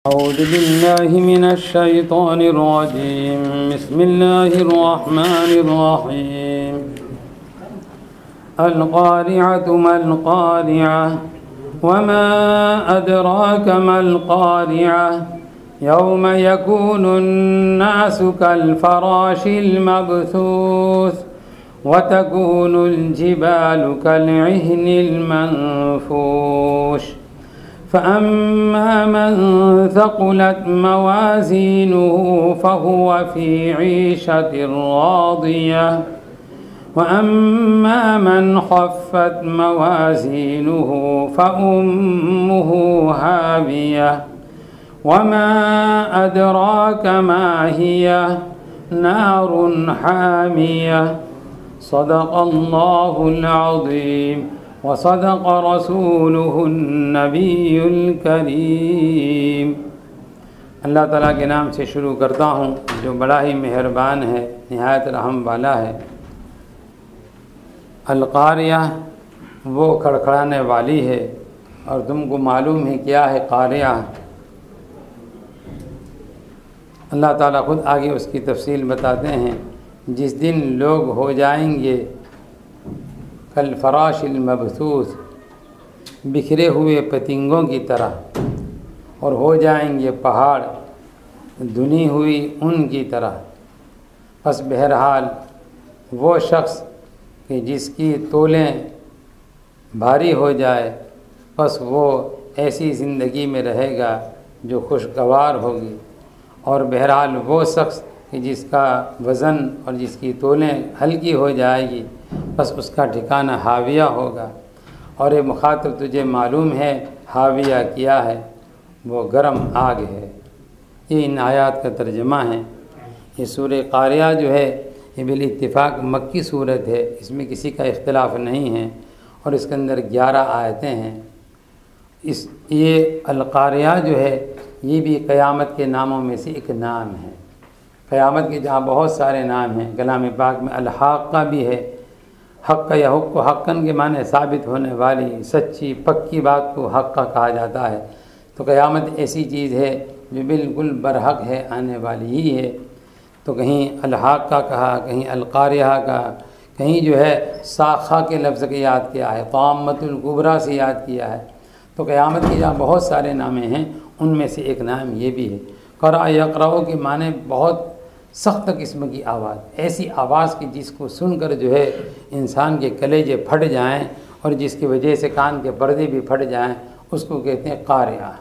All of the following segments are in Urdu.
أعوذ بالله من الشيطان الرجيم. بسم الله الرحمن الرحيم. القارعة ما القارعة وما أدراك ما القارعة يوم يكون الناس كالفراش المبثوث وتكون الجبال كالعهن المنفوش فأما من ثقلت موازينه فهو في عيشة راضية وأما من خفت موازينه فأمه هاوية وما أدراك ما هي نار حامية. صدق الله العظيم وصدق رسوله النبی الکریم. اللہ تعالیٰ کے نام سے شروع کرتا ہوں جو بڑا ہی مہربان ہے، نہایت رحم والا ہے. القاریہ وہ کھڑکھڑانے والی ہے، اور تم کو معلوم ہے کیا ہے قاریہ. اللہ تعالیٰ خود آگے اس کی تفصیل بتاتے ہیں. جس دن لوگ ہو جائیں گے کالفراش المبثوث، بکھرے ہوئے پتنگوں کی طرح، اور ہو جائیں گے پہاڑ دھنی ہوئی ان کی طرح. پس بہرحال وہ شخص کہ جس کی تولیں بھاری ہو جائے، پس وہ ایسی زندگی میں رہے گا جو خوشگوار ہوگی. اور بہرحال وہ شخص کہ جس کا وزن اور جس کی تولیں ہلکی ہو جائے گی، بس اس کا ٹھکانہ حاویہ ہوگا. اور یہ مخاطب تجھے معلوم ہے حاویہ کیا ہے؟ وہ گرم آگ ہے. یہ ان آیات کا ترجمہ ہے. یہ سورہ قاریہ جو ہے یہ بالاتفاق مکی صورت ہے، اس میں کسی کا اختلاف نہیں ہے، اور اس کے اندر 11 آیتیں ہیں. یہ القاریہ جو ہے یہ بھی قیامت کے ناموں میں سے ایک نام ہے. قیامت کے جہاں بہت سارے نام ہیں، کلام پاک میں الحاقہ بھی ہے. حق یا حق کو حقاً کے معنی ثابت ہونے والی سچی پکی بات کو حق کا کہا جاتا ہے. تو قیامت ایسی چیز ہے جو بالکل برحق ہے، آنے والی ہی ہے. تو کہیں الحاق کا کہا، کہیں القاریہ کا، کہیں جو ہے ساخہ کے لفظ کے یاد کیا ہے، طامۃ الکبریٰ سے یاد کیا ہے. تو قیامت کے جہاں بہت سارے نامیں ہیں، ان میں سے ایک نام یہ بھی ہے. قرأ یقرأ کے معنی بہت سخت قسم کی آواز، ایسی آواز کی جس کو سن کر جو ہے انسان کے کلیجے پھٹ جائیں، اور جس کی وجہ سے کان کے پردے بھی پھٹ جائیں، اس کو کہتے ہیں قاریہ.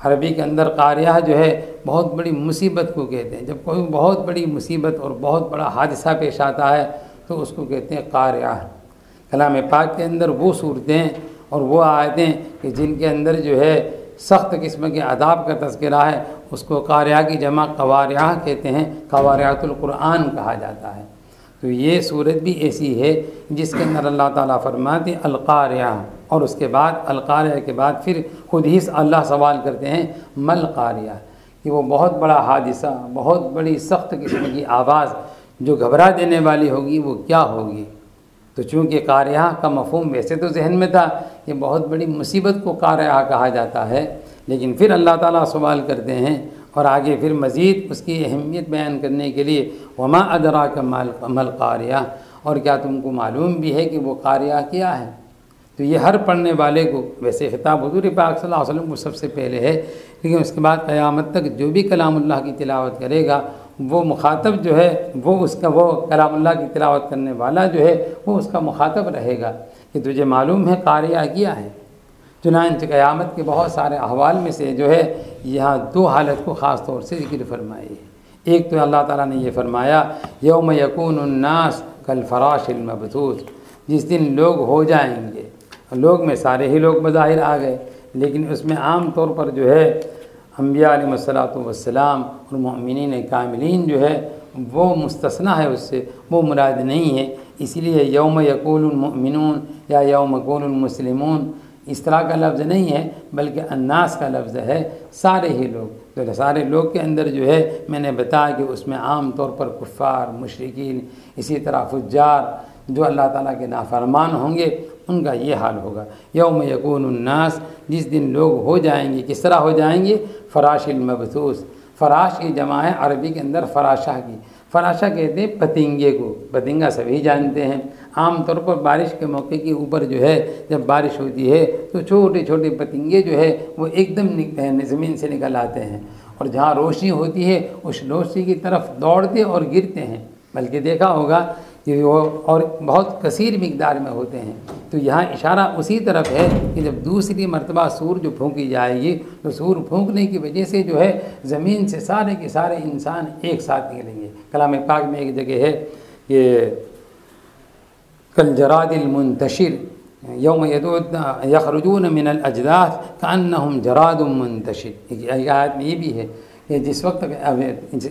عربی کے اندر قاریہ جو ہے بہت بڑی مصیبت کو کہتے ہیں. جب کوئی بہت بڑی مصیبت اور بہت بڑا حادثہ پیش آتا ہے تو اس کو کہتے ہیں قاریہ. کلام پاک کے اندر وہ صورتیں اور وہ آیتیں کہ جن کے اندر جو ہے سخت قسم کے عذاب کا تذکرہ ہے، اس کو قاریہ کی جمع قواریہ کہتے ہیں. قواریات القرآن کہا جاتا ہے. تو یہ صورت بھی ایسی ہے جس کے اندر اللہ تعالیٰ فرماتے ہیں القاریہ، اور اس کے بعد القاریہ کے بعد پھر خود ہی اللہ سوال کرتے ہیں مل قاریہ، کہ وہ بہت بڑا حادثہ، بہت بڑی سخت قسم کی آواز جو گھبرا دینے والی ہوگی وہ کیا ہوگی. تو چونکہ قاریہ کا مفہوم ویسے تو ذہن میں تھا کہ بہت بڑی مصیبت کو قاریہ کہا جاتا ہے، لیکن پھر اللہ تعالیٰ سوال کرتے ہیں اور آگے پھر مزید اس کی اہمیت بیان کرنے کے لیے وما ادراک ما القاریہ، اور کیا تم کو معلوم بھی ہے کہ وہ قاریہ کیا ہے. تو یہ ہر پڑھنے والے کو، ویسے خطاب حضور پاک صلی اللہ علیہ وسلم کو سب سے پہلے ہے، لیکن اس کے بعد قیامت تک جو بھی کلام اللہ کی تلاوت کرے گا وہ مخاطب جو ہے وہ کلام اللہ کی تلاوت کرنے والا جو ہے وہ اس کا مخاطب رہے گا کہ تجھے معلوم ہے قاریہ کیا ہے. چنانچہ قیامت کے بہت سارے احوال میں سے جو ہے یہاں 2 حالت کو خاص طور سے ذکر فرمائی ہے. ایک تو اللہ تعالیٰ نے یہ فرمایا یوم یکون الناس کالفراش المبثوث، جس دن لوگ ہو جائیں گے. لوگ میں سارے ہی لوگ بظاہر آ گئے، لیکن اس میں عام طور پر جو ہے انبیاء علیہ الصلوۃ والسلام اور مؤمنین کاملین جو ہے وہ مستثنیٰ ہے، اس سے وہ مراد نہیں ہے. اسی لیے یوم یقول المؤمنون یا یوم یقول المسلمون اس طرح کا لفظ نہیں ہے، بلکہ الناس کا لفظ ہے، سارے ہی لوگ. تو سارے لوگ کے اندر جو ہے میں نے بتایا کہ اس میں عام طور پر کفار، مشرکین، اسی طرح فجار جو اللہ تعالیٰ کے نافرمان ہوں گے ان کا یہ حال ہوگا۔ یوم یکون الناس، جس دن لوگ ہو جائیں گے، کس طرح ہو جائیں گے؟ فراش المبثوث۔ فراش کی جمع ہے عربی کے اندر فراشہ کی۔ فراشہ کہتے ہیں پتنگے کو، پتنگا سبھی جانتے ہیں۔ عام طور پر بارش کے موقع کے اوپر جو ہے جب بارش ہوتی ہے تو چھوٹے چھوٹے پتنگے جو ہے وہ ایک دم زمین سے نکل آتے ہیں، اور جہاں روشنی ہوتی ہے اس روشنی کی طرف دوڑتے اور گرتے ہیں، بلکہ دیکھا ہوگا کہ وہ اور بہت کثیر مقدار میں ہوتے ہیں۔ تو یہاں اشارہ اسی طرف ہے کہ جب دوسری مرتبہ سور جو پھونکی جائے گی تو سور پھونکنے کی وجہ سے جو ہے زمین سے سارے کے سارے انسان ایک ساتھ نکلیں گے۔ کلام پاک میں ایک جگہ ہے کہ کالجراد المنتشر یوم یخرجون من الاجداث کانہم جراد منتشر۔ ایک آیت میں یہ بھی ہے کہ جس وقت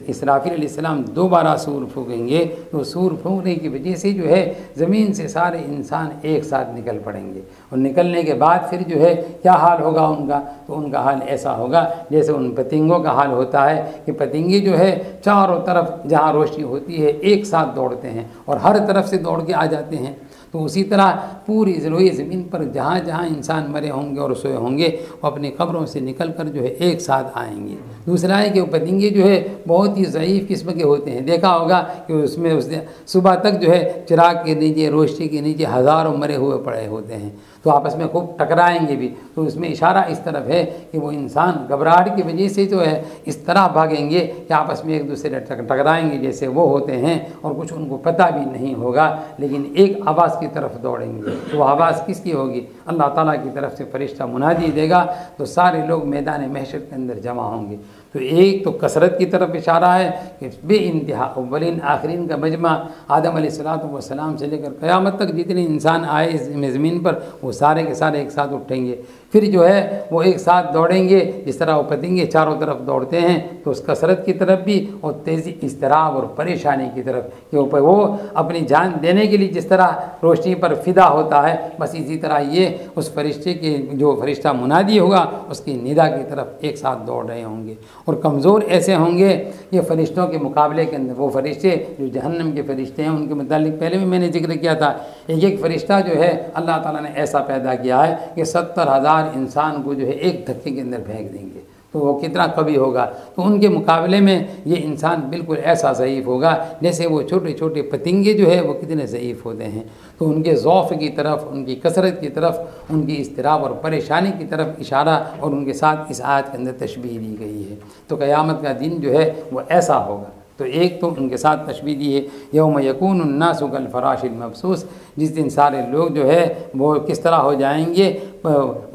اسرافیل علیہ السلام دوبارہ سور پھونکیں گے تو سور پھونکنے کی وجہ سے جو ہے زمین سے سارے انسان ایک ساتھ نکل پڑیں گے، اور نکلنے کے بعد پھر جو ہے کیا حال ہوگا ان کا؟ تو ان کا حال ایسا ہوگا جیسے ان پتنگوں کا حال ہوتا ہے کہ پتنگے جو ہے چاروں طرف جہاں روشنی ہوتی ہے ایک ساتھ دوڑتے ہیں اور ہر طرف سے دوڑ کے آ جاتے ہیں۔ تو اسی طرح پوری روئے زمین پر جہاں جہاں انسان مرے ہوں گے اور سوئے ہوں گے وہ اپنی قبروں سے نکل کر جو ہے ایک ساتھ آئیں گے۔ دوسرا ہے کہ وہ پتنگے جو ہے بہت ہی ضعیف قسم کے ہوتے ہیں، دیکھا ہوگا کہ اس میں صبح تک جو ہے چراغ کے نیچے، روشنی کے نیچے ہزاروں مرے ہوئے پڑے ہوتے ہیں، تو آپس میں خوب ٹکرائیں گے بھی۔ تو اس میں اشارہ اس طرف ہے کہ وہ انسان گھبراہٹ کی وجہ سے جو ہے اس طرح بھاگیں گے کہ آپس میں ایک دوسرے ٹکرائیں گے جیسے وہ ہوتے ہیں، اور کچھ ان کو پتہ بھی نہیں ہوگا، لیکن ایک آواز کی طرف دوڑیں گے۔ تو وہ آواز کس کی ہوگی؟ اللہ تعالیٰ کی طرف سے فرشتہ منادی دے گا تو سارے لوگ میدان محشر کے اندر جمع ہوں گے۔ تو ایک تو کثرت کی طرف اشارہ ہے کہ بے انتہا اولین آخرین کا مجمع، آدم علیہ السلام سے لے کر قیامت تک جتنے انسان آئے اس زمین پر وہ سارے کے سارے ایک ساتھ اٹھیں گے، پھر جو ہے وہ ایک ساتھ دوڑیں گے جس طرح وہ پتنگے چاروں طرف دوڑتے ہیں۔ تو اس کثرت کی طرف بھی اور تیزی، اضطراب اور پریشانی کی طرف، کہ وہ اپنی جان دینے کے لیے جس طرح روشنی پر فدا ہوتا ہے، بس اسی طرح یہ اس فرشتے کے جو فرشتہ منادی ہوگا اس کی ندا کی طرف ایک ساتھ دوڑ رہے ہوں گے۔ اور کمزور ایسے ہوں گے یہ فرشتوں کے مقابلے کے اندر، وہ فرشتے جو جہنم کے فرشتے ہیں ان کے متعلق پہلے بھی میں نے ذکر کیا تھا، ایک فرشتہ جو ہے اللہ تعالیٰ نے ایسا پیدا کیا ہے کہ 70,000 انسان کو جو ہے ایک دھکے کے اندر پھینک دیں گے، تو وہ کتنا قوی ہوگا۔ تو ان کے مقابلے میں یہ انسان بالکل ایسا ضعیف ہوگا جیسے وہ چھوٹے چھوٹے پتنگے جو ہے وہ کتنے ضعیف ہوتے ہیں۔ تو ان کے ضعف کی طرف، ان کی کثرت کی طرف، ان کی اضطراب اور پریشانی کی طرف اشارہ، اور ان کے ساتھ اس آیت کے اندر تشبیہ دی گئی ہے۔ تو قیامت کا دن جو ہے وہ ایسا ہوگا۔ تو ایک تو ان کے ساتھ تشبیہ دی ہے یوم یکون الناس کالفراش المبثوث، جس دن سارے لوگ جو ہے وہ کس طرح ہو جائیں گے؟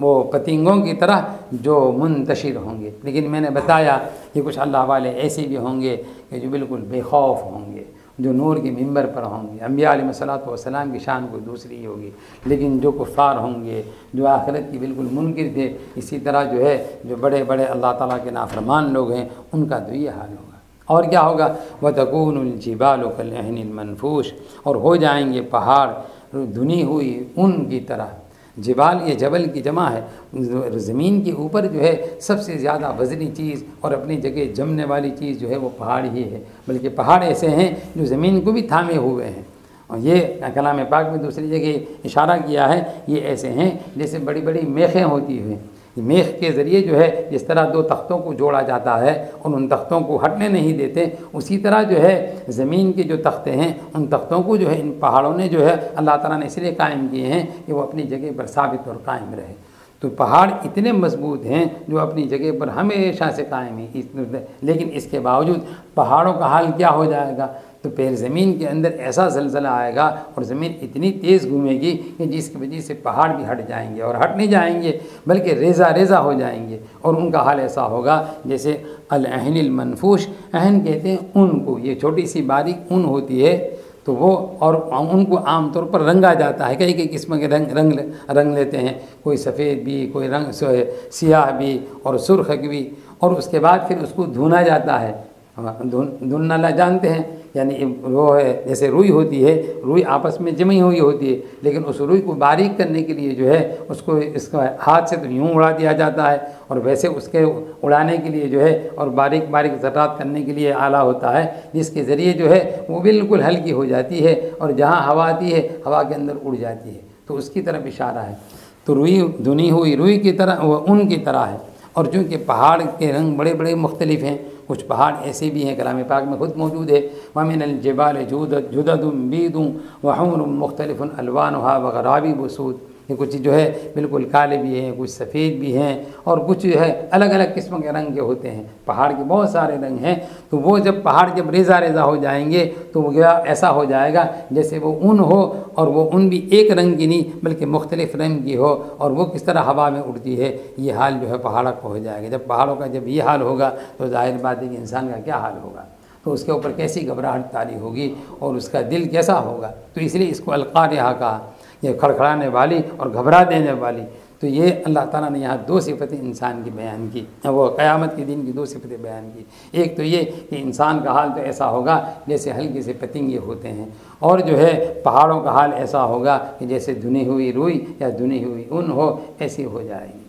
وہ پتنگوں کی طرح جو منتشر ہوں گے۔ لیکن میں نے بتایا کہ کچھ اللہ والے ایسے بھی ہوں گے کہ جو بالکل بے خوف ہوں گے، جو نور کے ممبر پر ہوں گے۔ انبیاء علیہ الصلوۃ والسلام کی شان کوئی دوسری ہوگی، لیکن جو کفار ہوں گے، جو آخرت کی بالکل منکر تھے، اسی طرح جو ہے جو بڑے بڑے اللہ تعالیٰ کے نافرمان لوگ ہیں ان کا تو یہ حال ہوگا۔ اور کیا ہوگا؟ وَتَكُونُ الْجِبَالُ كَالْعِهْنِ الْمَنْفُوشِ، اور ہو جائیں گے پہاڑ دھنی ہوئی اون کی طرح۔ جبال یہ جبل کی جمع ہے، زمین کے اوپر جو ہے سب سے زیادہ وزنی چیز اور اپنی جگہ جمنے والی چیز جو ہے وہ پہاڑ ہی ہے، بلکہ پہاڑ ایسے ہیں جو زمین کو بھی تھامے ہوئے ہیں۔ اور یہ کلام پاک میں دوسری جگہ اشارہ کیا ہے، یہ ایسے ہیں جیسے بڑی بڑی میخیں ہوتی ہیں، میخ کے ذریعے جو ہے جس طرح دو تختوں کو جوڑا جاتا ہے اور ان تختوں کو ہٹنے نہیں دیتے، اسی طرح جو ہے زمین کے جو تختے ہیں ان تختوں کو جو ہے ان پہاڑوں نے جو ہے اللہ تعالیٰ نے اس لیے قائم کیے ہیں کہ وہ اپنی جگہ پر ثابت اور قائم رہے۔ تو پہاڑ اتنے مضبوط ہیں جو اپنی جگہ پر ہمیشہ سے قائم ہیں، لیکن اس کے باوجود پہاڑوں کا حال کیا ہو جائے گا؟ تو پھر زمین کے اندر ایسا زلزلہ آئے گا اور زمین اتنی تیز گھومے گی کہ جس کی وجہ سے پہاڑ بھی ہٹ جائیں گے، اور ہٹ نہیں جائیں گے بلکہ ریزہ ریزہ ہو جائیں گے، اور ان کا حال ایسا ہوگا جیسے العہن المنفوش، عہن کہتے ہیں اون کو، یہ چھوٹی سی باریک اون ہوتی ہے، تو وہ اور ان کو عام طور پر رنگا جاتا ہے، کئی کئی قسم کے رنگ لیتے ہیں، کوئی سفید بھی، کوئی رنگ سیاہ بھی اور سرخ بھی، اور اس کے بعد پھر اس کو دھونا جاتا ہے۔ دھننا جانتے ہیں، یعنی وہ ہے جیسے روئی ہوتی ہے، روئی آپس میں جمی ہوئی ہوتی ہے، لیکن اس روئی کو باریک کرنے کے لیے جو ہے اس کو ہاتھ سے تو یوں اڑا دیا جاتا ہے، اور ویسے اس کے اڑانے کے لیے جو ہے اور باریک باریک ذرات کرنے کے لیے آلہ ہوتا ہے جس کے ذریعے جو ہے وہ بالکل ہلکی ہو جاتی ہے، اور جہاں ہوا آتی ہے ہوا کے اندر اڑ جاتی ہے۔ تو اس کی طرف اشارہ ہے. تو روئی دھنی ہوئی روئی کی طرح وہ ان کی طرح ہے. اور چونکہ پہاڑ کے رنگ بڑے بڑے مختلف ہیں، کچھ پہاڑ ایسے بھی ہیں کلام پاک میں خود موجود ہے، وَمِنَ الْجِبَالِ جُدَدٌ بِيضٌ وَحُمْرٌ مُخْتَلِفٌ أَلْوَانُهَا وَغَرَابِيبُ سُودٌ. یہ کچھ جو ہے بالکل کالے بھی ہیں، کچھ سفید بھی ہیں، اور کچھ جو ہے الگ الگ قسم کے رنگ کے ہوتے ہیں. پہاڑ کے بہت سارے رنگ ہیں. تو وہ جب پہاڑ جب ریزہ ریزہ ہو جائیں گے تو وہ ایسا ہو جائے گا جیسے وہ اون ہو، اور وہ اون بھی ایک رنگ کی نہیں بلکہ مختلف رنگ کی ہو، اور وہ کس طرح ہوا میں اڑتی ہے. یہ حال جو ہے پہاڑوں کا ہو جائے گا. جب پہاڑوں کا جب یہ حال ہوگا تو ظاہر بات ہے کہ انسان کا کیا حال ہوگا، تو اس کے اوپر کیسی گھبراہٹ طاری ہوگی اور اس کا دل کیسا ہوگا. تو اس لیے اس کو القاریہ کہا، یہ کھڑکھڑانے والی اور گھبرا دینے والی. تو یہ اللہ تعالیٰ نے یہاں دو صفتیں انسان کی بیان کی، وہ قیامت کے دن کی دو صفتیں بیان کی. ایک تو یہ کہ انسان کا حال تو ایسا ہوگا جیسے ہلکے سے پتنگے ہوتے ہیں، اور جو ہے پہاڑوں کا حال ایسا ہوگا کہ جیسے دھنی ہوئی روئی یا دھنی ہوئی اون ہو، ایسی ہو جائے گی.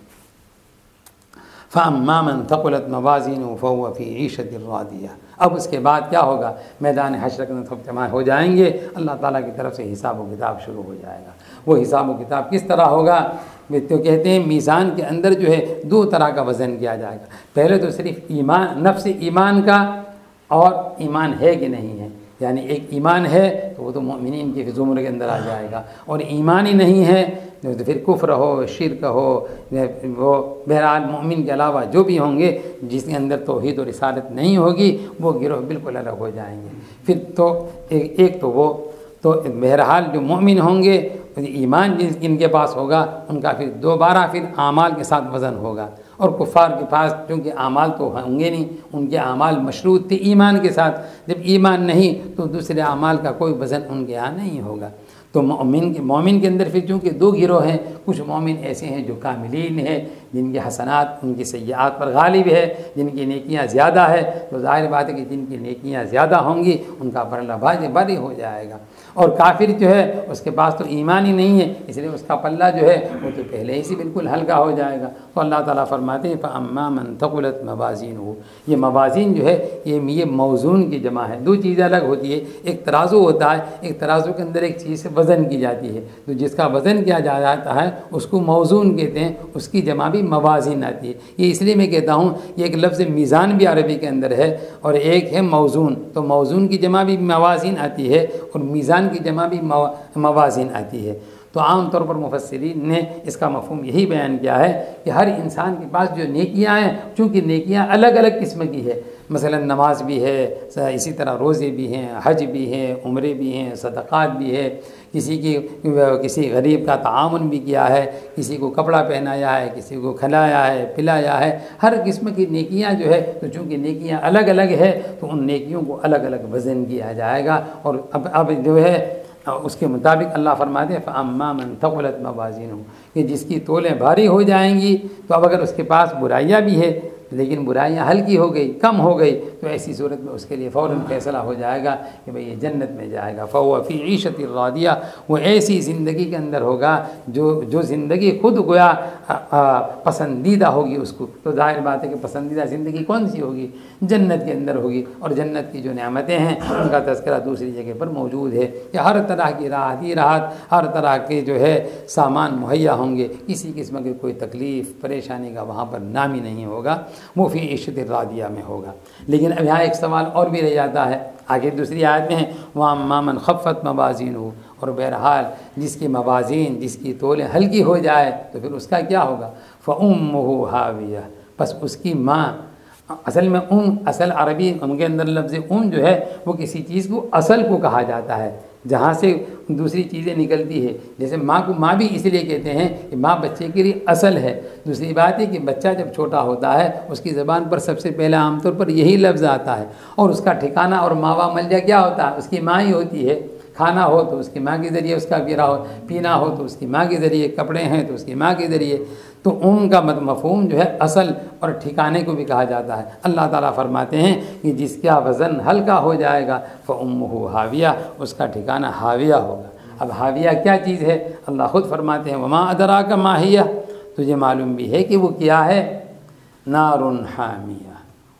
فَأَمَّا مَنْ ثَقُلَتْ مَوَازِينُهُ فَهُوَ فِي عِيشَةٍ رَاضِيَةٍ. اب اس کے بعد کیا ہوگا؟ میدان حشر کے اندر جمع ہو جائیں گے، اللہ تعالیٰ کی طرف سے حساب و کتاب شروع ہو جائے گا. وہ حساب و کتاب کس طرح ہوگا؟ تو کہتے ہیں میزان کے اندر جو ہے دو طرح کا وزن کیا جائے گا. پہلے تو صرف ایمان، نفس ایمان کا، اور ایمان ہے کہ نہیں ہے. یعنی ایک ایمان ہے تو وہ تو مومنین کی زمرے کے اندر آ جائے گا، اور ایمان ہی نہیں ہے تو پھر کفر ہو، شرک ہو، وہ بہرحال مومن کے علاوہ جو بھی ہوں گے جس کے اندر توحید و رسالت نہیں ہوگی وہ گروہ بالکل الگ ہو جائیں گے. پھر تو ایک تو وہ تو بہرحال جو مومن ہوں گے ایمان جن کے پاس ہوگا ان کا پھر دوبارہ پھر اعمال کے ساتھ وزن ہوگا. اور کفار کے پاس چونکہ اعمال تو ہوں گے نہیں، ان کے اعمال مشروط تھے ایمان کے ساتھ. جب ایمان نہیں تو دوسرے اعمال کا کوئی وزن ان کے یہاں نہیں ہوگا. تو مومن کے اندر پھر چونکہ دو گروہ ہیں، کچھ مومن ایسے ہیں جو کاملین ہیں، جن کے حسنات ان کی سیئات پر غالب ہے، جن کی نیکیاں زیادہ ہے. تو ظاہر بات ہے کہ جن کی نیکیاں زیادہ ہوں گی ان کا پلہ بھاری ہو جائے گا. اور کافر جو ہے اس کے پاس تو ایمان ہی نہیں ہے، اس لیے اس کا پلہ جو ہے وہ تو پہلے ہی سے بالکل ہلکا ہو جائے گا. تو اللہ تعالیٰ فرماتے ہیں فَأَمَّا مَنْ ثَقُلَتْ مَوَازِينُهُ. یہ موازین جو ہے یہ موزون کی جمع ہے. دو چیزیں الگ ہوتی ہے، ایک ترازو ہوتا ہے، ایک ترازو کے اندر ایک چیز سے وزن کی جاتی ہے. تو جس کا وزن کیا جاتا ہے اس کو موزون کہتے ہیں، اس کی جمع بھی موازین آتی ہے. یہ اس لیے میں کہتا ہوں یہ ایک لفظ میزان بھی عربی کے اندر ہے اور ایک ہے موزون. تو موزون کی جمع بھی موازین آتی ہے اور میزان کی جمع بھی موازین آتی ہے. تو عام طور پر مفسرین نے اس کا مفہوم یہی بیان کیا ہے کہ ہر انسان کے پاس جو نیکیاں ہیں، چونکہ نیکیاں الگ الگ قسم کی ہے، مثلا نماز بھی ہے، اسی طرح روزے بھی ہیں، حج بھی ہیں، عمرے بھی ہیں، صدقات بھی ہے، کسی غریب کا تعاون بھی کیا ہے، کسی کو کپڑا پہنایا ہے، کسی کو کھلایا ہے، پلایا ہے. ہر قسم کی نیکیاں جو ہے تو چونکہ نیکیاں الگ الگ ہے تو ان نیکیوں کو الگ الگ وزن کیا جائے گا. اور اب جو ہے اس کے مطابق اللہ فرماتے ہیں فَأَمَّا مَنْ ثَقُلَتْ مَوَازِينُهُ کہ جس کی تولیں بھاری ہو جائیں گی. تو اب اگر اس کے پاس برائیاں بھی ہے لیکن برائیاں ہلکی ہو گئی، کم ہو گئی، تو ایسی صورت میں اس کے لیے فوراً فیصلہ ہو جائے گا کہ بھئی یہ جنت میں جائے گا. فَهُوَ فِي عِيشَةٍ رَاضِيَةٍ وہ ایسی زندگی کے اندر ہوگا جو زندگی خود گویا پسندیدہ ہوگی اس کو. تو ظاہر بات ہے کہ پسندیدہ زندگی کون سی ہوگی؟ جنت کے اندر ہوگی. اور جنت کی جو نعمتیں ہیں ان کا تذکرہ دوسری جگہ پر موجود ہے کہ ہر طرح کی راحت، ہر طرح کے جو ہے سامان مہیا ہوں گے، کسی قسم کی کوئی تکلیف پریشانی کا وہاں پر نام ہی نہیں ہوگا. وہ فی عیشۃ راضیہ میں ہوگا. لیکن اب یہاں ایک سوال اور بھی رہ جاتا ہے، آگے دوسری آیت میں ہے وَأَمَّا مَنْ خَفَّتْ مَوَازِينُهُ. اور بہرحال جس کی موازین، جس کی تولیں ہلکی ہو جائے تو پھر اس کا کیا ہوگا؟ فَأُمُّهُ هَاوِيَةٌ بس اس کی ماں. اصل میں اصل عربی ان کے اندر لفظ جو ہے وہ کسی چیز کو اصل کو کہا جاتا ہے جہاں سے دوسری چیزیں نکلتی ہے. جیسے ماں کو ماں بھی اس لیے کہتے ہیں کہ ماں بچے کے لیے اصل ہے. دوسری بات ہے کہ بچہ جب چھوٹا ہوتا ہے اس کی زبان پر سب سے پہلے عام طور پر یہی لفظ آتا ہے، اور اس کا ٹھکانہ اور ماوا ملجا کیا ہوتا ہے؟ اس کی ماں ہی ہوتی ہے. کھانا ہو تو اس کی ماں کے ذریعے اس کا پینا ہو تو اس کی ماں کے ذریعے، کپڑے ہیں تو اس کی ماں کے ذریعے. تو ان کا مفہوم جو ہے اصل اور ٹھکانے کو بھی کہا جاتا ہے. اللہ تعالیٰ فرماتے ہیں کہ جس کا وزن ہلکا ہو جائے گا فَأُمُّهُ هَاوِيَةٌ اس کا ٹھکانہ ہاویہ ہوگا. اب ہاویہ کیا چیز ہے؟ اللہ خود فرماتے ہیں وَمَا أَدْرَاكَ مَا هِيَ تجھے معلوم بھی ہے کہ وہ کیا ہے؟ نَارٌ حَامِيَةٌ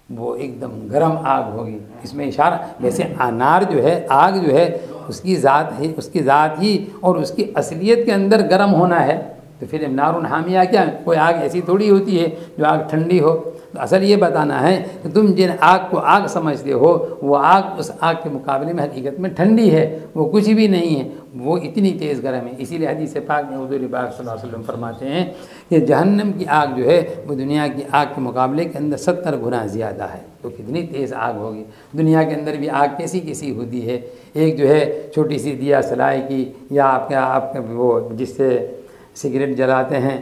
وہ ایک دم گرم آگ ہوگی. اس میں اشارہ، ویسے انار جو ہے، آگ جو ہے اس کی ذات ہی اور اس کی اصلیت کے اندر گرم ہونا ہے، تو پھر نار حامیہ کیا ہے؟ کوئی آگ ایسی تھوڑی ہوتی ہے جو آگ ٹھنڈی ہو۔ تو اصل یہ بتانا ہے کہ تم جن آگ کو آگ سمجھتے ہو وہ آگ اس آگ کے مقابلے میں حقیقت میں ٹھنڈی ہے، وہ کچھ بھی نہیں ہے، وہ اتنی تیز گرم ہے۔ اسی لیے حدیث پاک میں حضور پاک صلی اللہ علیہ وسلم فرماتے ہیں کہ جہنم کی آگ جو ہے وہ دنیا کی آگ کے مقابلے کے اندر 70 گنا زیادہ ہے۔ تو کتنی تیز آگ ہوگی۔ دنیا کے اندر بھی آگ کیسی کیسی ہوتی ہے، ایک جو ہے چھوٹی سی دیا سلائی کی، یا آپ کا وہ جس سے سگریٹ جلاتے ہیں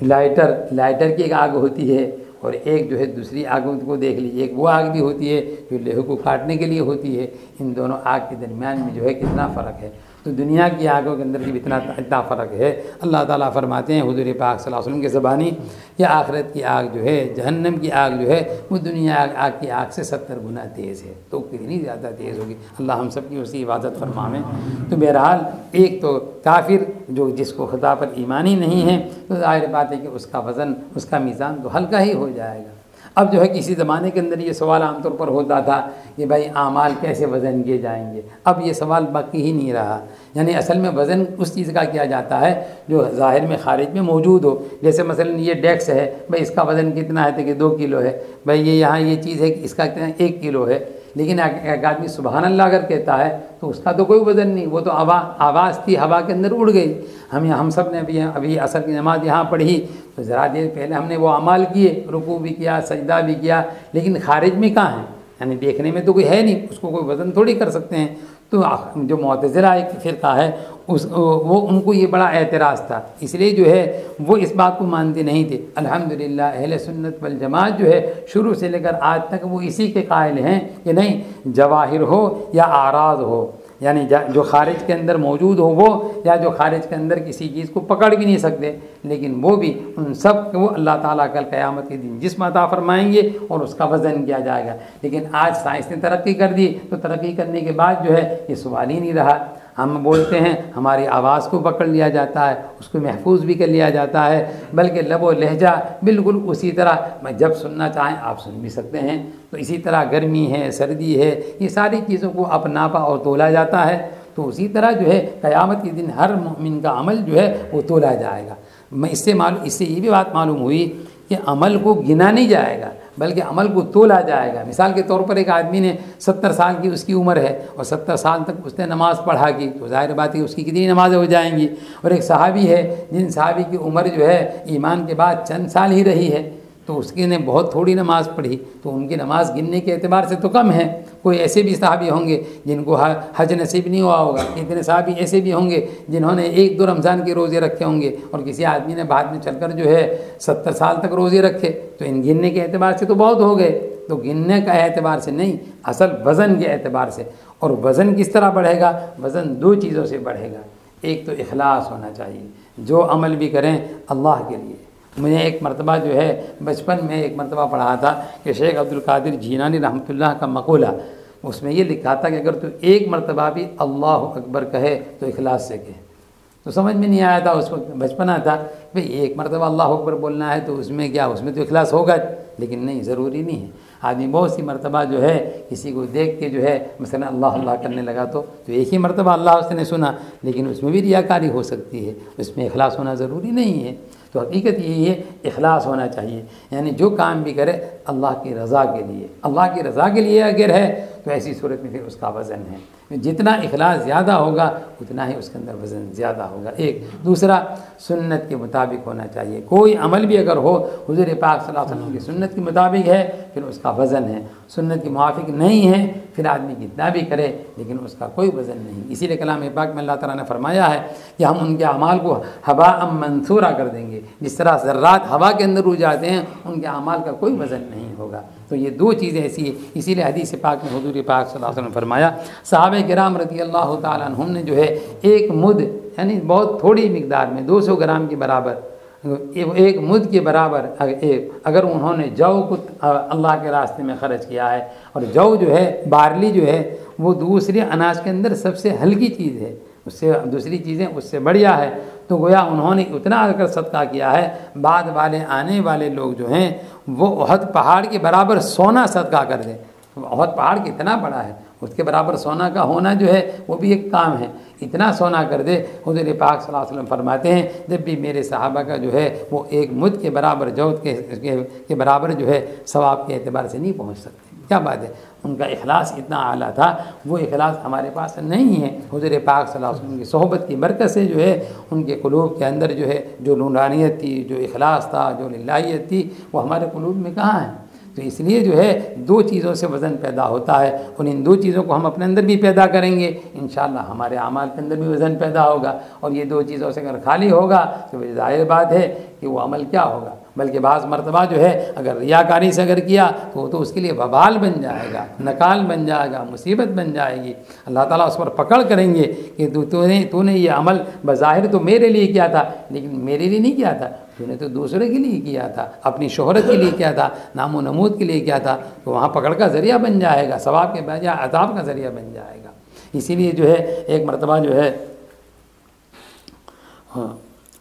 لائٹر کی ایک آگ ہوتی ہے، اور ایک جو ہے دوسری آگوں کو دیکھ لیجیے، ایک وہ آگ بھی ہوتی ہے جو لوہے کو کاٹنے کے لیے ہوتی ہے۔ ان دونوں آگ کے درمیان میں جو ہے کتنا فرق ہے۔ تو دنیا کی آگوں کے اندر بھی اتنا فرق ہے۔ اللہ تعالیٰ فرماتے ہیں حضور پاک صلی اللہ علیہ وسلم کے زبانی کہ آخرت کی آگ جو ہے، جہنم کی آگ جو ہے وہ دنیا آگ کی آگ سے 70 گنا تیز ہے۔ تو کتنی زیادہ تیز ہوگی، اللہ ہم سب کی اسی عبادت فرمائیں۔ تو بہرحال ایک تو کافر جو جس کو خدا پر ایمانی نہیں ہے، تو ظاہر بات ہے کہ اس کا وزن، اس کا میزان تو ہلکا ہی ہو جائے گا۔ اب جو ہے کسی زمانے کے اندر یہ سوال عام طور پر ہوتا تھا کہ بھائی اعمال کیسے وزن کیے جائیں گے، اب یہ سوال باقی ہی نہیں رہا۔ یعنی اصل میں وزن اس چیز کا کیا جاتا ہے جو ظاہر میں خارج میں موجود ہو۔ جیسے مثلا یہ ڈیکس ہے، بھائی اس کا وزن کتنا ہے تو کہ 2 کلو ہے، بھائی یہ یہاں یہ چیز ہے کہ اس کا کتنا 1 کلو ہے، لیکن ایک آدمی سبحان اللہ اگر کہتا ہے تو اس کا تو کوئی وزن نہیں، وہ تو آواز تھی، ہوا کے اندر اڑ گئی۔ ہم سب نے ابھی عصر کی نماز یہاں پڑھی تو ذرا دیر پہلے ہم نے وہ اعمال کیے، رکوع بھی کیا، سجدہ بھی کیا، لیکن خارج میں کہاں ہے؟ یعنی دیکھنے میں تو کوئی ہے نہیں، اس کو کوئی وزن تھوڑی کر سکتے ہیں۔ تو جو معتزلہ ایک فرقہ ہے وہ ان کو یہ بڑا اعتراض تھا، اس لیے جو ہے وہ اس بات کو مانتے نہیں تھے۔ الحمدللہ اہل سنت والجماعت جو ہے شروع سے لے کر آج تک وہ اسی کے قائل ہیں کہ نہیں، جواہر ہو یا اعراض ہو، یعنی جو خارج کے اندر موجود ہو وہ، یا جو خارج کے اندر کسی چیز کو پکڑ بھی نہیں سکتے، لیکن وہ بھی ان سب کو اللہ تعالیٰ کل قیامت کے دن جسم عطا فرمائیں گے اور اس کا وزن کیا جائے گا۔ لیکن آج سائنس نے ترقی کر دی، تو ترقی کرنے کے بعد جو ہے یہ سوال ہی نہیں رہا۔ ہم بولتے ہیں ہماری آواز کو پکڑ لیا جاتا ہے، اس کو محفوظ بھی کر لیا جاتا ہے، بلکہ لب و لہجہ بالکل اسی طرح جب سننا چاہیں آپ سن بھی سکتے ہیں۔ تو اسی طرح گرمی ہے، سردی ہے، یہ ساری چیزوں کو اب ناپا اور تولا جاتا ہے۔ تو اسی طرح جو ہے قیامت کے دن ہر مومن کا عمل جو ہے وہ تولا جائے گا۔ اس سے یہ بھی بات معلوم ہوئی کہ عمل کو گنا نہیں جائے گا بلکہ عمل کو تولا جائے گا۔ مثال کے طور پر ایک آدمی نے 70 سال کی اس کی عمر ہے اور 70 سال تک اس نے نماز پڑھا کی، تو ظاہر بات ہے اس کی کتنی نمازیں ہو جائیں گی۔ اور ایک صحابی ہے جن صحابی کی عمر جو ہے ایمان کے بعد چند سال ہی رہی ہے، تو اس کی نے بہت تھوڑی نماز پڑھی، تو ان کی نماز گننے کے اعتبار سے تو کم ہے۔ کوئی ایسے بھی صحابی ہوں گے جن کو حج نصیب نہیں ہوا ہوگا، اتنے صحابی ایسے بھی ہوں گے جنہوں نے 1-2 رمضان کے روزے رکھے ہوں گے، اور کسی آدمی نے بعد میں چل کر جو ہے 70 سال تک روزے رکھے، تو ان گننے کے اعتبار سے تو بہت ہو گئے۔ تو گننے کا اعتبار سے نہیں، اصل وزن کے اعتبار سے۔ اور وزن کس طرح بڑھے گا؟ وزن 2 چیزوں سے بڑھے گا۔ ایک تو اخلاص ہونا چاہیے، جو عمل بھی کریں اللہ کے لیے۔ مجھے ایک مرتبہ جو ہے بچپن میں ایک مرتبہ پڑھا تھا کہ شیخ عبد القادر جیلانی رحمۃ اللہ کا مقولہ، اس میں یہ لکھا تھا کہ اگر تو ایک مرتبہ بھی اللہ اکبر کہے تو اخلاص سے کہے۔ تو سمجھ میں نہیں آیا تھا، اس وقت بچپنا تھا، بھئی ایک مرتبہ اللہ اکبر بولنا ہے تو اس میں کیا، اس میں تو اخلاص ہوگا، لیکن نہیں، ضروری نہیں ہے۔ آدمی بہت سی مرتبہ جو ہے کسی کو دیکھ کے جو ہے مثلا اللہ اللہ کرنے لگا تو ایک ہی مرتبہ اللہ اس نے سنا، لیکن اس میں بھی ریاکاری ہو سکتی ہے، اس میں اخلاص ہونا ضروری نہیں ہے۔ تو حقیقت یہی ہے اخلاص ہونا چاہیے، یعنی جو کام بھی کرے اللہ کی رضا کے لیے، اللہ کی رضا کے لیے اگر ہے تو ایسی صورت میں پھر اس کا وزن ہے، جتنا اخلاص زیادہ ہوگا اتنا ہی اس کے اندر وزن زیادہ ہوگا۔ ایک دوسرا سنت کے مطابق ہونا چاہیے، کوئی عمل بھی اگر ہو حضور پاک صلی اللہ علیہ وسلم کی سنت کے مطابق ہے پھر اس کا وزن ہے، سنت کے موافق نہیں ہے پھر آدمی کتنا بھی کرے لیکن اس کا کوئی وزن نہیں۔ اسی لیے کلام پاک میں اللہ تعالیٰ نے فرمایا ہے کہ ہم ان کے اعمال کو ہباء منثورا کر دیں گے، جس طرح ذرات ہوا کے اندر اڑ جاتے ہیں ان کے اعمال کا کوئی وزن نہیں ہوگا۔ تو یہ 2 چیزیں ایسی ہیں، اسی لیے حدیث پاک میں حضور پاک صلی اللہ علیہ وسلم نے فرمایا، صحابہ کرام رضی اللہ تعالیٰ عنہم نے جو ہے ایک مد، یعنی بہت تھوڑی مقدار میں 200 گرام کے برابر، ایک مد کے برابر اگر انہوں نے جو کو اللہ کے راستے میں خرچ کیا ہے، اور جو ہے بارلی جو ہے وہ دوسرے اناج کے اندر سب سے ہلکی چیز ہے، اس سے دوسری چیزیں اس سے بڑھیا ہے، تو گویا انہوں نے اتنا اگر صدقہ کیا ہے، بعد والے آنے والے لوگ جو ہیں وہ احد پہاڑ کے برابر سونا صدقہ کر دیں۔ احد پہاڑ کتنا بڑا ہے، اس کے برابر سونا کا ہونا جو ہے وہ بھی ایک کام ہے، اتنا سونا کر دے۔ حضور پاک صلی اللہ علیہ وسلم فرماتے ہیں جب بھی میرے صحابہ کا جو ہے وہ ایک مد کے برابر جوت کے برابر جو ہے ثواب کے اعتبار سے نہیں پہنچ سکتے۔ کیا بات ہے، ان کا اخلاص اتنا اعلیٰ تھا، وہ اخلاص ہمارے پاس نہیں ہے۔ حضور پاک صلی اللہ علیہ وسلم کی صحبت کی برکت سے جو ہے ان کے قلوب کے اندر جو ہے جو نورانیت تھی، جو اخلاص تھا، جو للہیت تھی، وہ ہمارے قلوب میں کہاں ہے؟ تو اس لیے جو ہے دو چیزوں سے وزن پیدا ہوتا ہے، اور ان دو چیزوں کو ہم اپنے اندر بھی پیدا کریں گے، انشاءاللہ ہمارے اعمال کے اندر بھی وزن پیدا ہوگا۔ اور یہ دو چیزوں سے اگر خالی ہوگا تو ظاہر بات ہے کہ وہ عمل کیا ہوگا، بلکہ بعض مرتبہ جو ہے اگر ریاکاری سے اگر کیا تو اس کے لیے وبال بن جائے گا، نکال بن جائے گا، مصیبت بن جائے گی۔ اللہ تعالیٰ اس پر پکڑ کریں گے کہ تو نے یہ عمل بظاہر تو میرے لیے کیا تھا، لیکن میرے لیے نہیں کیا تھا، تو نے تو دوسرے کے لیے کیا تھا، اپنی شہرت کے لیے کیا تھا، نام و نمود کے لیے کیا تھا، تو وہاں پکڑ کا ذریعہ بن جائے گا، ثواب کے بجائے عذاب کا ذریعہ بن جائے گا۔ اسی لیے جو ہے ایک مرتبہ جو ہے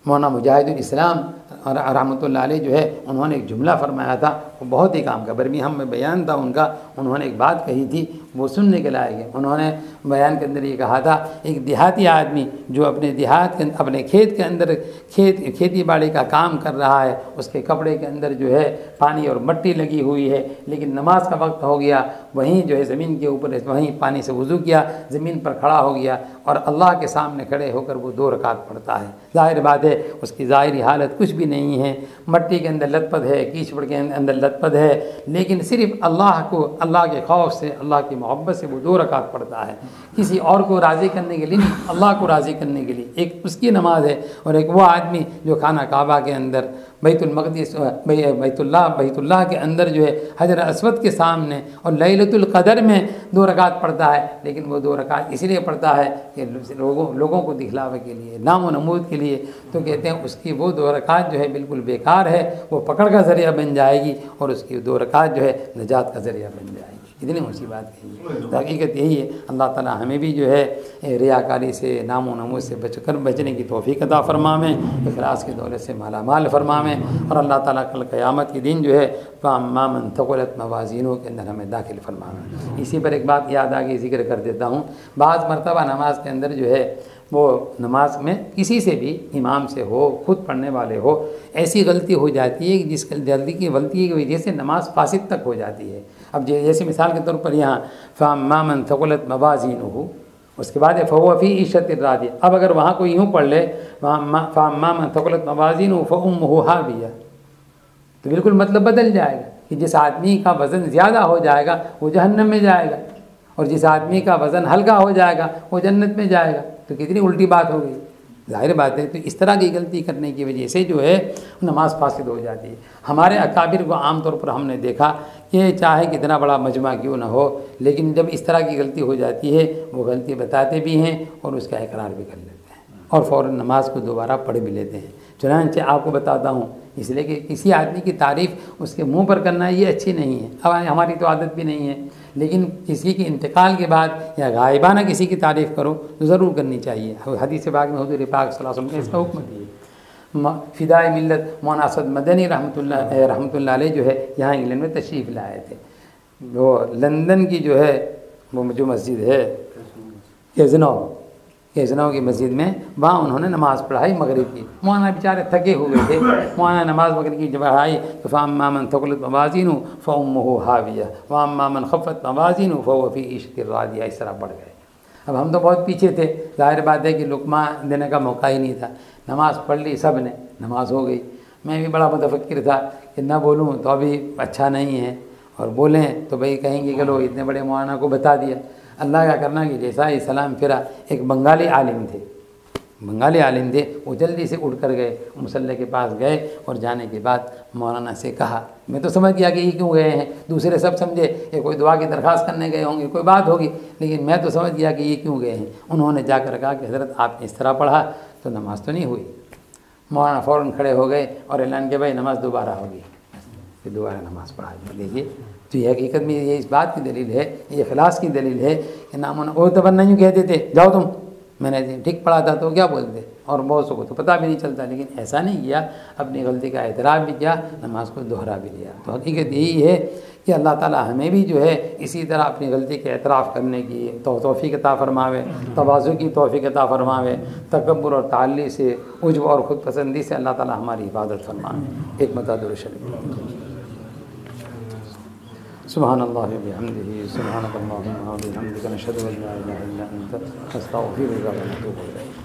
مولانا مجاہد الاسلام رحمۃ اللہ علیہ جو ہے انہوں نے ایک جملہ فرمایا تھا، وہ بہت ہی کام کا، برمنگھم میں بیان تھا ان کا، انہوں نے ایک بات کہی تھی وہ سننے کے لائق ہے۔ انہوں نے بیان کے اندر یہ کہا تھا، ایک دیہاتی آدمی جو اپنے دیہات کے اپنے کھیت کے اندر کھیتی باڑی کا کام کر رہا ہے، اس کے کپڑے کے اندر جو ہے پانی اور مٹی لگی ہوئی ہے، لیکن نماز کا وقت ہو گیا، وہیں جو ہے زمین کے اوپر وہیں پانی سے وضو کیا، زمین پر کھڑا ہو گیا اور اللہ کے سامنے کھڑے ہو کر وہ 2 رکعت پڑھتا ہے۔ ظاہر بات ہے اس کی ظاہری حالت کچھ بھی نہیں ہے، مٹی کے اندر لت پت ہے، کیچڑ کے اندر لت پت ہے، لیکن صرف اللہ کے خوف سے، اللہ کی محبت سے وہ 2 رکعت پڑھتا ہے، کسی اور کو راضی کرنے کے لیے نہیں، اللہ کو راضی کرنے کے لیے۔ ایک اس کی نماز ہے، اور ایک وہ آدمی جو خانہ کعبہ کے اندر بیت اللہ کے اندر جو ہے حجر اسود کے سامنے اور لیلۃ القدر میں 2 رکعت پڑھتا ہے، لیکن وہ 2 رکعت اس لیے پڑھتا ہے کہ لوگوں کو دکھلاوے کے لیے، نام و نمود کے لیے، تو کہتے ہیں اس کی وہ 2 رکعت جو ہے بالکل بیکار ہے، وہ پکڑ کا ذریعہ بن جائے گی، اور اس کی 2 رکعت جو ہے نجات کا ذریعہ بن جائے گی۔ اتنی اونچی بات کہی ہے، حقیقت یہی ہے۔ اللہ تعالیٰ ہمیں بھی جو ہے ریاکاری سے، نام و نمود سے بچنے کی توفیق عطا فرمائیں، اخلاص کی دولت سے مالا مال فرمائیں، اور اللہ تعالیٰ کل قیامت کے دن جو ہے فَأَمَّا مَنْ ثَقُلَتْ مَوَازِينُهُ کے اندر ہمیں داخل فرمائیں۔ اسی پر ایک بات یاد آ گئی، ذکر کر دیتا ہوں۔ بعض مرتبہ نماز کے اندر جو ہے وہ نماز میں کسی سے بھی، امام سے ہو، خود پڑھنے والے ہو، ایسی غلطی ہو جاتی ہے کہ جس غلطی کی وجہ سے نماز فاسد تک ہو جاتی ہے۔ اب جیسے مثال کے طور پر یہاں فَأَمَّا مَنْ ثَقُلَتْ مَوَازِينُهُ، اس کے بعد ہے فَهُوَ فِي عِيشَةٍ رَاضِيَةٍ۔ اب اگر وہاں کوئی یوں پڑھ لے فَأَمَّا مَنْ ثَقُلَتْ مَوَازِينُهُ فَأُمُّهُ هَاوِيَةٌ، تو بالکل مطلب بدل جائے گا کہ جس آدمی کا وزن زیادہ ہو جائے گا وہ جہنم میں جائے گا، اور جس آدمی کا وزن ہلکا ہو جائے گا وہ جنت میں جائے گا۔ تو کتنی الٹی بات ہو گئی، ظاہر بات ہے۔ تو اس طرح کی غلطی کرنے کی وجہ سے جو ہے نماز فاسد ہو جاتی ہے۔ ہمارے اکابر کو عام طور پر ہم نے دیکھا کہ چاہے کتنا بڑا مجمع کیوں نہ ہو، لیکن جب اس طرح کی غلطی ہو جاتی ہے وہ غلطی بتاتے بھی ہیں اور اس کا اقرار بھی کر لیتے ہیں، اور فوراً نماز کو دوبارہ پڑھ بھی لیتے ہیں۔ چنانچہ آپ کو بتاتا ہوں، اس لیے کہ کسی آدمی کی تعریف اس کے منہ پر کرنا یہ اچھی نہیں ہے، اب ہماری تو عادت بھی نہیں ہے، لیکن کسی کے انتقال کے بعد یا غائبانہ کسی کی تعریف کرو تو ضرور کرنی چاہیے۔ حدیث پاک میں حضور پاک صلی اللہ علیہ وسلم نے اس کا حکم دیا۔ فدائے ملت مولانا اسد مدنی رحمۃ اللہ علیہ جو ہے یہاں انگلینڈ میں تشریف لائے تھے، وہ لندن کی جو ہے وہ جو مسجد ہے کیزنو کی مسجد میں، وہاں انہوں نے نماز پڑھائی مغرب کی۔ مولانا بیچارے تھکے ہوئے تھے، مولانا نماز مغرب کی جب پڑھائی تو فَأَمَّا مَنْ ثَقُلَتْ مَوَازِينُهُ فَأُمُّهُ هَاوِيَةٌ وَأَمَّا مَنْ خَفَّتْ مَوَازِينُهُ فَهُوَ فِي عِيشَةٍ رَاضِيَةٍ، اس طرح پڑھ گئے۔ اب ہم تو بہت پیچھے تھے، ظاہر بات ہے کہ لقمہ دینے کا موقع ہی نہیں تھا، نماز پڑھ لی سب نے، نماز ہو گئی۔ میں بھی بڑا متفکر تھا کہ نہ بولوں تو ابھی اچھا نہیں ہے، اور بولیں تو بھئی کہیں گے کہ لو اتنے بڑے مولانا کو بتا دیا۔ اللہ کا کرنا کہ جیسا ہی سلام پھرا، ایک بنگالی عالم تھے، وہ جلدی سے اٹھ کر گئے، مصلی کے پاس گئے، اور جانے کے بعد مولانا سے کہا، میں تو سمجھ گیا کہ یہ کیوں گئے ہیں، دوسرے سب سمجھے کہ کوئی دعا کی درخواست کرنے گئے ہوں گے، کوئی بات ہوگی، لیکن میں تو سمجھ گیا کہ یہ کیوں گئے ہیں۔ انہوں نے جا کر کہا کہ حضرت آپ نے اس طرح پڑھا تو نماز تو نہیں ہوئی۔ مولانا فوراً کھڑے ہو گئے اور اعلان کیا بھائی نماز دوبارہ ہوگی، پھر دوبارہ نماز پڑھا دیکھیے۔ تو یہ حقیقت میں یہ اس بات کی دلیل ہے، یہ اخلاص کی دلیل ہے کہ نام اور تبر نہیں کہتے تھے جاؤ تم میں نے ٹھیک پڑھا تھا تو کیا بولتے، اور بہت سو کو تو پتہ بھی نہیں چلتا، لیکن ایسا نہیں کیا، اپنی غلطی کا اعتراف بھی کیا، نماز کو دوہرا بھی لیا۔ تو حقیقت یہی ہے کہ اللہ تعالیٰ ہمیں بھی جو ہے اسی طرح اپنی غلطی کے اعتراف کرنے کی توفیق عطا فرماوے، تواضع کی توفیق عطا فرماوے، تکبر اور تعلی سے، عجب اور خود پسندی سے اللہ تعالیٰ ہماری حفاظت فرمائے۔ ایک مرتبہ درود شریف۔ سبحان اللہ وبحمدہ، سبحانک اللہم وبحمدک، نشہد ان لا الہ الا انت، نستغفرک ونتوب الیک۔